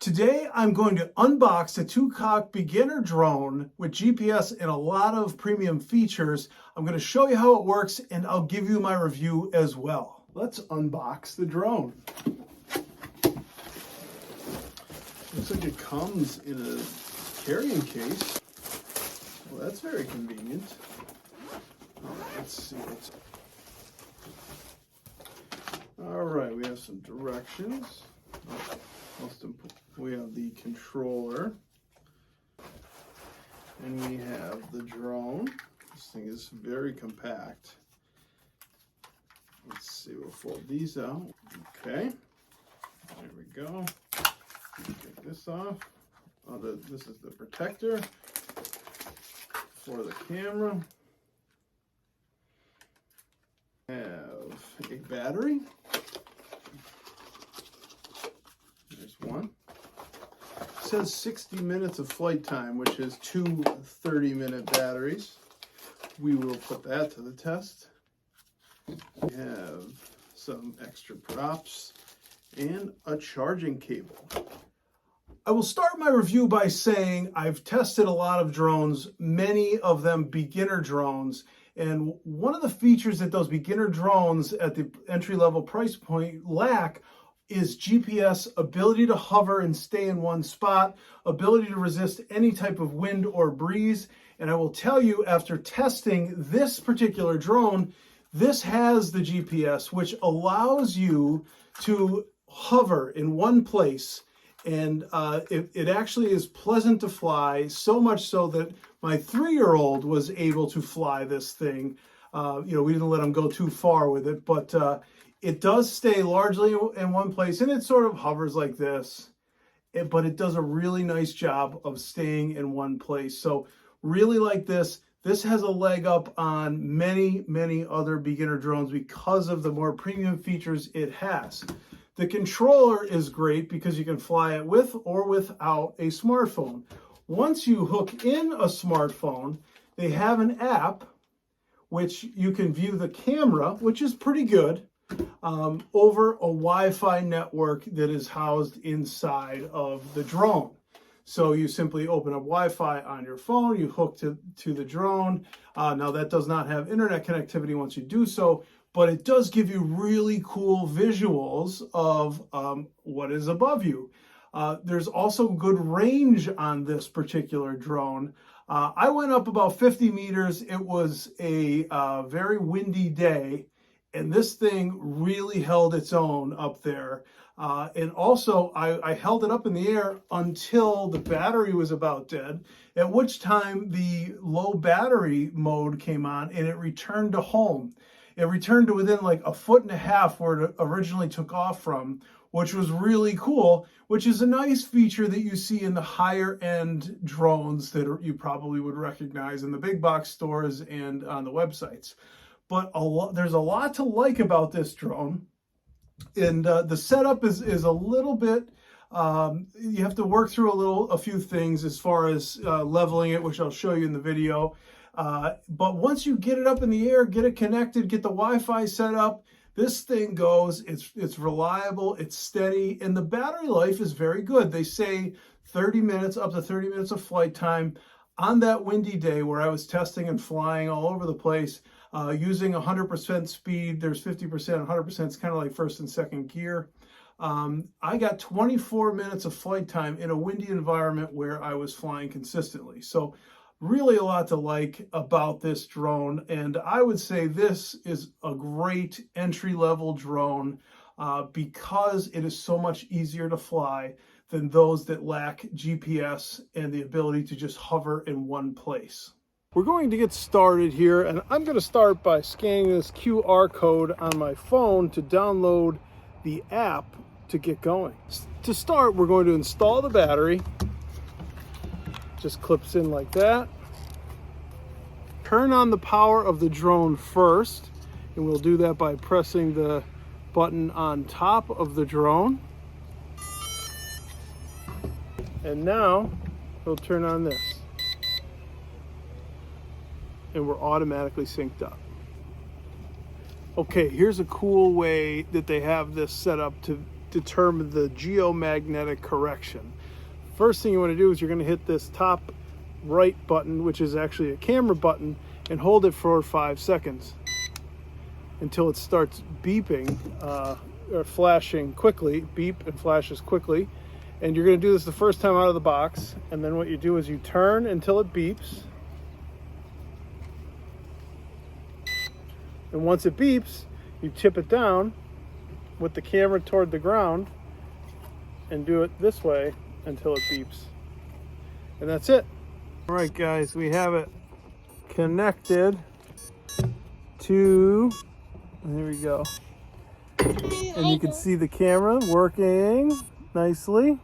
Today, I'm going to unbox the Tucok beginner drone with GPS and a lot of premium features. I'm going to show you how it works and I'll give you my review as well. Let's unbox the drone. Looks like it comes in a carrying case. Well, that's very convenient. Let's see what's... All right, we have some directions. We have the controller, and we have the drone. This thing is very compact. Let's see, we'll fold these out. Okay, there we go. Take this off. This is the protector for the camera. Have a battery. There's one. It says 60 minutes of flight time, which is two 30-minute batteries. We will put that to the test. We have some extra props and a charging cable. I will start my review by saying I've tested a lot of drones, many of them beginner drones, and one of the features that those beginner drones at the entry-level price point lack is GPS, ability to hover and stay in one spot, ability to resist any type of wind or breeze. And I will tell you, after testing this particular drone, this has the GPS, which allows you to hover in one place. And it actually is pleasant to fly, so much so that my 3-year-old was able to fly this thing. We didn't let him go too far with it, but it does stay largely in one place, and it sort of hovers like this, but it does a really nice job of staying in one place. So really like this. This has a leg up on many, many other beginner drones because of the more premium features it has. The controller is great because you can fly it with or without a smartphone. Once you hook in a smartphone, they have an app which you can view the camera, which is pretty good, over a Wi-Fi network that is housed inside of the drone. So you simply open up Wi-Fi on your phone, you hook to the drone. Now that does not have internet connectivity once you do so, but it does give you really cool visuals of what is above you. There's also good range on this particular drone. I went up about 50 meters. It was a very windy day, and this thing really held its own up there. And also, I held it up in the air until the battery was about dead, at which time the low battery mode came on and it returned to home. It returned to within like 1.5 feet where it originally took off from, which was really cool, which is a nice feature that you see in the higher end drones that you probably would recognize in the big box stores and on the websites. But there's a lot to like about this drone. And the setup is a little bit, you have to work through a few things as far as leveling it, which I'll show you in the video. But once you get it up in the air, get it connected, get the Wi-Fi set up, this thing goes, it's reliable, it's steady, and the battery life is very good. They say 30 minutes, up to 30 minutes of flight time. On that windy day where I was testing and flying all over the place, using 100% speed, there's 50%, 100%, it's kind of like first and second gear. I got 24 minutes of flight time in a windy environment where I was flying consistently. So really a lot to like about this drone, and I would say this is a great entry-level drone because it is so much easier to fly than those that lack GPS and the ability to just hover in one place. We're going to get started here, and I'm going to start by scanning this QR code on my phone to download the app to get going. To start, we're going to install the battery. Just clips in like that. Turn on the power of the drone first, and we'll do that by pressing the button on top of the drone. And now we'll turn on this, and we're automatically synced up. Okay, here's a cool way that they have this set up to determine the geomagnetic correction. First thing you want to do is you're going to hit this top right button, which is actually a camera button, and hold it for 5 seconds until it starts beeping or flashing quickly. Beep and flashes quickly. And you're going to do this the first time out of the box, and then what you do is you turn until it beeps. And once it beeps, you tip it down with the camera toward the ground and do it this way until it beeps. And that's it. All right, guys, we have it connected to, there we go. And you can see the camera working nicely.